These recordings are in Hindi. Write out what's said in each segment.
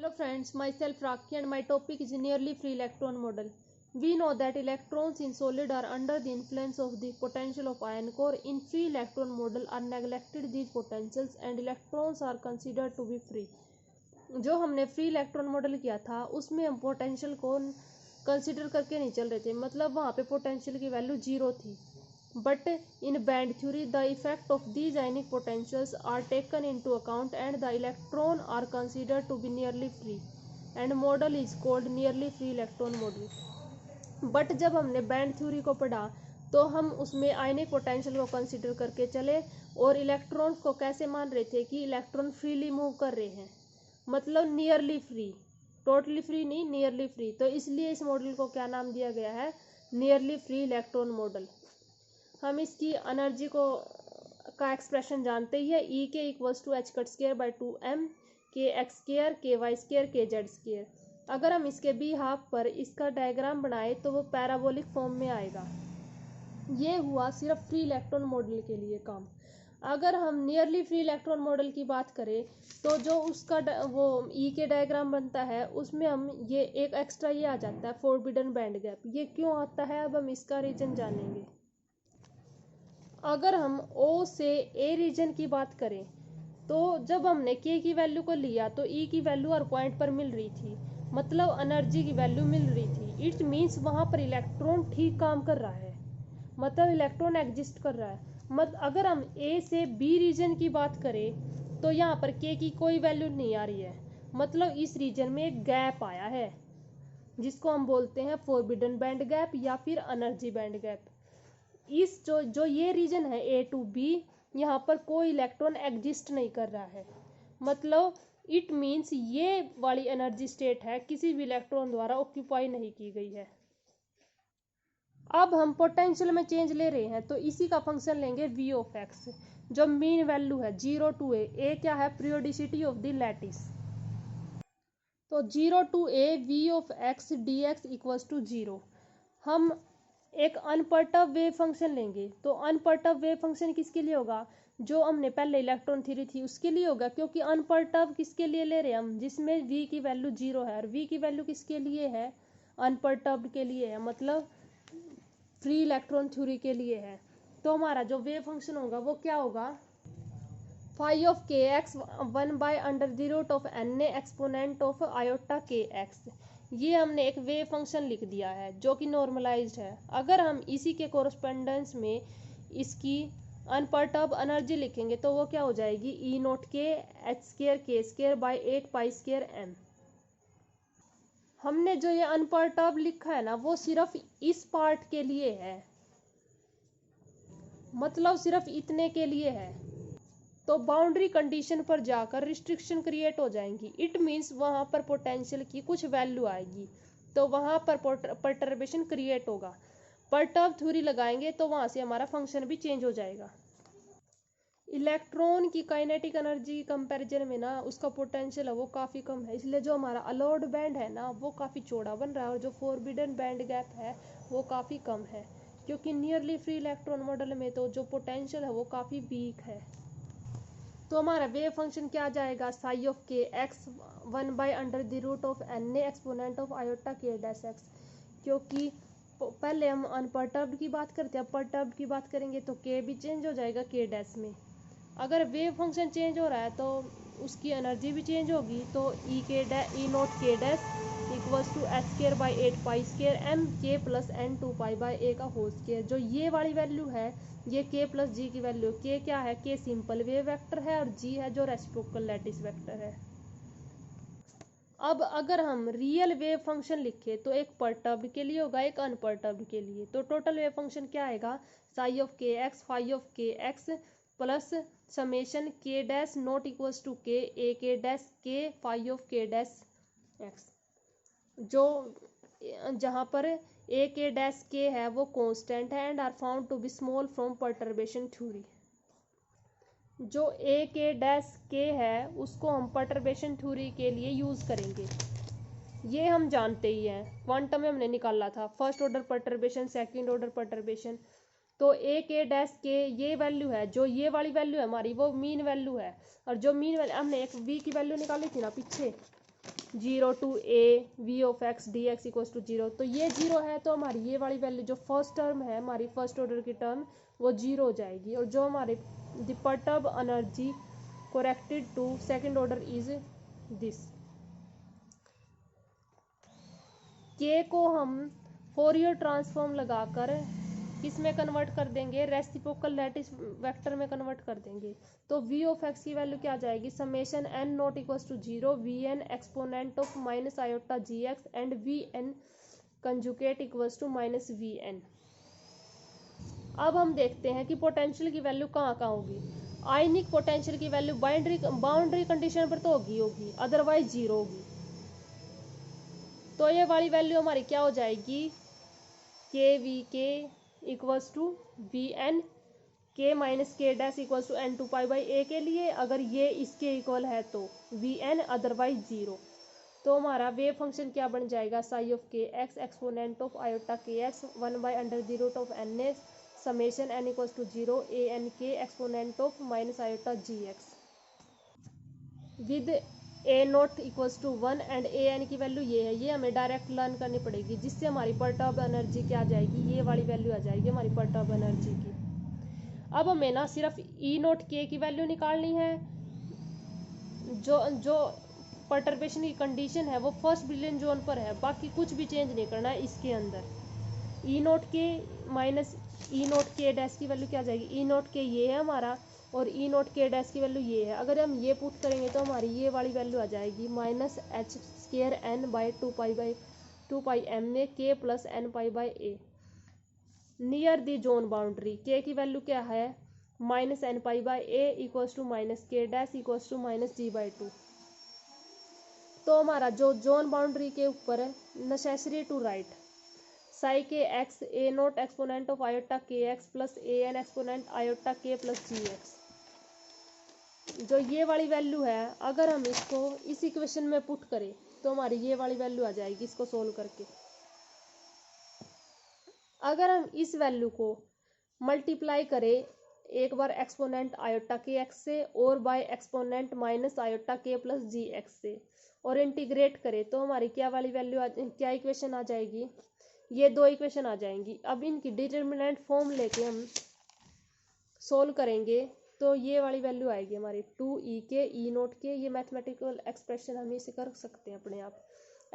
Hello friends, myself Rakhi and my topic is nearly free electron model. We know that electrons in solid are under the influence of the potential of ion core. In free electron model are neglected these potentials and electrons are considered to be free. जो हमने फ्री इलेक्ट्रॉन मॉडल किया था उसमें हम पोटेंशियल को कंसिडर करके नहीं चल रहे थे, मतलब वहाँ पे पोटेंशियल की वैल्यू जीरो थी. But in band theory, the effect of these ionic potentials are taken into account and the electron are considered to be nearly free and model is called nearly free electron model. But जब हमने band theory को पढ़ा तो हम उसमें ionic potential को कंसिडर करके चले और इलेक्ट्रॉन्स को कैसे मान रहे थे कि इलेक्ट्रॉन फ्रीली मूव कर रहे हैं, मतलब नियरली फ्री, टोटली फ्री नहीं, नियरली फ्री. तो इसलिए इस मॉडल को क्या नाम दिया गया है, नियरली फ्री इलेक्ट्रॉन मॉडल. हम इसकी एनर्जी को का एक्सप्रेशन जानते ही है, E k equals to h cut square by 2m k x square k y square k z square. अगर हम इसके बी हाफ पर इसका डायग्राम बनाए तो वो पैराबोलिक फॉर्म में आएगा. ये हुआ सिर्फ फ्री इलेक्ट्रॉन मॉडल के लिए काम. अगर हम नियरली फ्री इलेक्ट्रॉन मॉडल की बात करें तो जो उसका वो ई के डायग्राम बनता है उसमें हम ये एक एक्स्ट्रा ये आ जाता है फोरबिडन बैंड गैप. ये क्यों आता है, अब हम इसका रीजन जानेंगे. अगर हम O से A रीजन की बात करें तो जब हमने K की वैल्यू को लिया तो E की वैल्यू हर पॉइंट पर मिल रही थी, मतलब एनर्जी की वैल्यू मिल रही थी. इट मीन्स वहाँ पर इलेक्ट्रॉन ठीक काम कर रहा है, मतलब इलेक्ट्रॉन एग्जिस्ट कर रहा है. अगर हम A से B रीजन की बात करें तो यहाँ पर K की कोई वैल्यू नहीं आ रही है, मतलब इस रीजन में एक गैप आया है जिसको हम बोलते हैं फोरबिडन बैंड गैप या फिर एनर्जी बैंड गैप. इस जो ये रीजन है A टू B, यहाँ पर कोई इलेक्ट्रॉन एग्जिस्ट नहीं कर रहा है, मतलब इट मीन्स ये वाली एनर्जी स्टेट है किसी भी इलेक्ट्रॉन द्वारा ऑक्यूपाई नहीं की गई है. अब हम पोटेंशियल में चेंज ले रहे हैं तो इसी का फंक्शन लेंगे v ऑफ x, जो मीन वैल्यू है 0 टू a क्या है, पीरियोडिसिटी ऑफ द लैटिस. तो 0 to a v of x dx equals to 0. हम एक अनपर्टर्ब वेव फंक्शन लेंगे तो अनपर्टर्ब वेव फंक्शन किसके लिए होगा, जो हमने पहले इलेक्ट्रॉन थ्योरी थी उसके लिए होगा, क्योंकि अनपर्टर्ब किसके लिए ले रहे हैं हम, जिसमें v की वैल्यू 0 है और v की वैल्यू किसके लिए है, अनपर्टर्ब के लिए है, मतलब फ्री इलेक्ट्रॉन थ्योरी के लिए है. तो हमारा जो वेव फंक्शन होगा वो क्या होगा, phi of K x 1/√n exponent of iota K x. ये हमने एक वेव फंक्शन लिख दिया है जो कि नॉर्मलाइज्ड है. अगर हम इसी के कोरस्पेंडेंस में इसकी अनपर्टर्ब एनर्जी लिखेंगे तो वो क्या हो जाएगी, ई नोट के एच स्केयर के square by 8 pi square m. हमने जो ये अनपर्टर्ब लिखा है ना वो सिर्फ इस पार्ट के लिए है, मतलब सिर्फ इतने के लिए है. तो बाउंड्री कंडीशन पर जाकर रिस्ट्रिक्शन क्रिएट हो जाएंगी. इट मीन्स वहाँ पर पोटेंशियल की कुछ वैल्यू आएगी तो वहाँ पर परटर्बेशन क्रिएट होगा. परटर्ब थ्योरी लगाएंगे तो वहाँ से हमारा फंक्शन भी चेंज हो जाएगा. इलेक्ट्रॉन की काइनेटिक एनर्जी की कंपैरिजन में ना उसका पोटेंशियल है वो काफ़ी कम है, इसलिए जो हमारा अलाउड बैंड है ना वो काफ़ी चौड़ा बन रहा है और जो फोरबिडन बैंड गैप है वो काफ़ी कम है, क्योंकि नियरली फ्री इलेक्ट्रॉन मॉडल में तो जो पोटेंशियल है वो काफ़ी वीक है. तो हमारा वेव फंक्शन क्या आ जाएगा, psi of K x 1/√n exponent of iota के डैश एक्स. क्योंकि पहले हम अनपर्टर्ब्ड की बात करते हैं, अब परटर्ब्ड की बात करेंगे तो के भी चेंज हो जाएगा के डैश में. अगर वेव फंक्शन चेंज हो रहा है तो उसकी एनर्जी भी चेंज होगी. तो E naught k dash equals to h square by 8 pi square m k plus n 2 pi by a का होल स्केयर. जो ये वाली वैल्यू है ये k प्लस g की वैल्यू. k क्या है, k सिंपल वेव वेक्टर है और g है जो रेसिप्रोकल लैटिस वेक्टर है. अब अगर हम रियल वेव फंक्शन लिखे तो एक परटर्ब्ड के लिए होगा, एक अनपर्टर्ब्ड के लिए. तो टोटल वेव फंक्शन क्या आएगा, Sai of K x phi of K X plus summation के डैश नॉट इक्वल्स टू के ए के डैश के फाई ऑफ के डैश एक्स, जो जहाँ पर ए के डैश के है वो कांस्टेंट है and are found to be small from perturbation theory. जो ए के डैश के है उसको हम परटर्बेशन थ्योरी के लिए यूज़ करेंगे. ये हम जानते ही हैं, क्वांटम में हमने निकाला था first order perturbation second order perturbation. तो ए के डैश के ये वैल्यू है, जो ये वाली वैल्यू है हमारी वो मीन वैल्यू है, और जो मीन वैल्यू हमने एक वी की वैल्यू निकाली थी ना पीछे, 0 to a v of x d x equals to 0, तो ये 0 है तो हमारी ये वाली वैल्यू जो फर्स्ट टर्म है हमारी फर्स्ट ऑर्डर की टर्म वो 0 हो जाएगी, और जो हमारे the perturb energy corrected to second order is this. K को हम फोरियर ट्रांसफॉर्म लगाकर किस में कन्वर्ट कर देंगे, रेसिप्रोकल लैटिस वेक्टर में कन्वर्ट कर देंगे। तो v ऑफ x की वैल्यू क्या आ जाएगी, summation n not equals to 0 V n exponent of minus iota ji x and V n conjugate equals to minus V n. अब हम देखते हैं कि पोटेंशियल की वैल्यू कहाँ कहाँ होगी। आयनिक पोटेंशियल की वैल्यू बाउंड्री कंडीशन पर तो होगी, अदरवाइज 0 होगी। तो ये वाली वैल्यू हमारी क्या हो जाएगी, K V K equals to V N K minus K dash equals to N two pi by A के लिए, अगर ये इसके इक्वल है तो वी एन, अदरवाइज 0। तो हमारा वेव फंक्शन क्या बन जाएगा, psi of K X exponent of iota K X 1 by under the root of N A summation N equals to 0 A N K exponent of minus iota ji X with A naught equals to 1 and A N की वैल्यू ये है। ये हमें डायरेक्ट लर्न करनी पड़ेगी, जिससे हमारी परटर्ब एनर्जी क्या आ जाएगी, ये वाली वैल्यू आ जाएगी हमारी परटर्ब एनर्जी की। अब हमें ना सिर्फ ई नॉट के की वैल्यू निकालनी है, जो परटर्बेशन की कंडीशन है वो फर्स्ट ब्रिलियंट जोन पर है, बाकी कुछ भी चेंज नहीं करना है इसके अंदर। ई नॉट के माइनस ई नॉट के डैश की वैल्यू क्या आ जाएगी, ई नॉट के ये है हमारा, और ई नॉट के डैश की वैल्यू ये है। अगर हम ये पुट करेंगे तो हमारी ये वाली वैल्यू आ जाएगी minus H square N by two pi M में K plus N pi by A near the zone boundary. K की वैल्यू क्या है, minus N pi by A equals to minus K dash equals to minus G by 2। तो हमारा जो जोन बाउंड्री के ऊपर है, necessary to write psi K X A naught exponent of iota K X plus A N exponent iota K plus G X. जो ये वाली वैल्यू है, अगर हम इसको इस इक्वेशन में पुट करें तो हमारी ये वाली वैल्यू आ जाएगी इसको सोल्व करके। अगर हम इस वैल्यू को मल्टीप्लाई करें एक बार एक्सपोनेंट आयोटा के एक्स से और bye exponent minus iota K plus G x से और इंटीग्रेट करें तो हमारी क्या वाली वैल्यू क्या इक्वेशन आ जाएगी, ये दो इक्वेशन आ जाएंगी। अब इनकी डिटर्मिनेंट फॉर्म लेके हम सोल्व करेंगे तो ये वाली वैल्यू आएगी हमारी 2e के ई नोट के। ये मैथमेटिकल एक्सप्रेशन हम इसे कर सकते हैं अपने आप।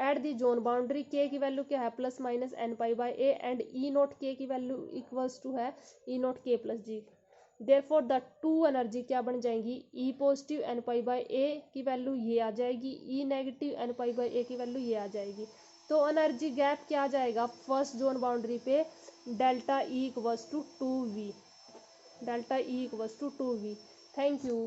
At the zone boundary K की वैल्यू क्या है, plus minus N pi by a and E naught k की वैल्यू इक्वल्स टू है E naught k plus g. Therefore the two energy क्या बन जाएंगी, E positive n pi by a की वैल्यू ये आ जाएगी, E negative n pi by a की वैल्यू ये आ जाएगी। तो एनर्जी गैप क्या आ जाएगा फर्स्ट जोन बाउंड्री पे, delta E equals to 2v, delta E equals to 2v। Thank you.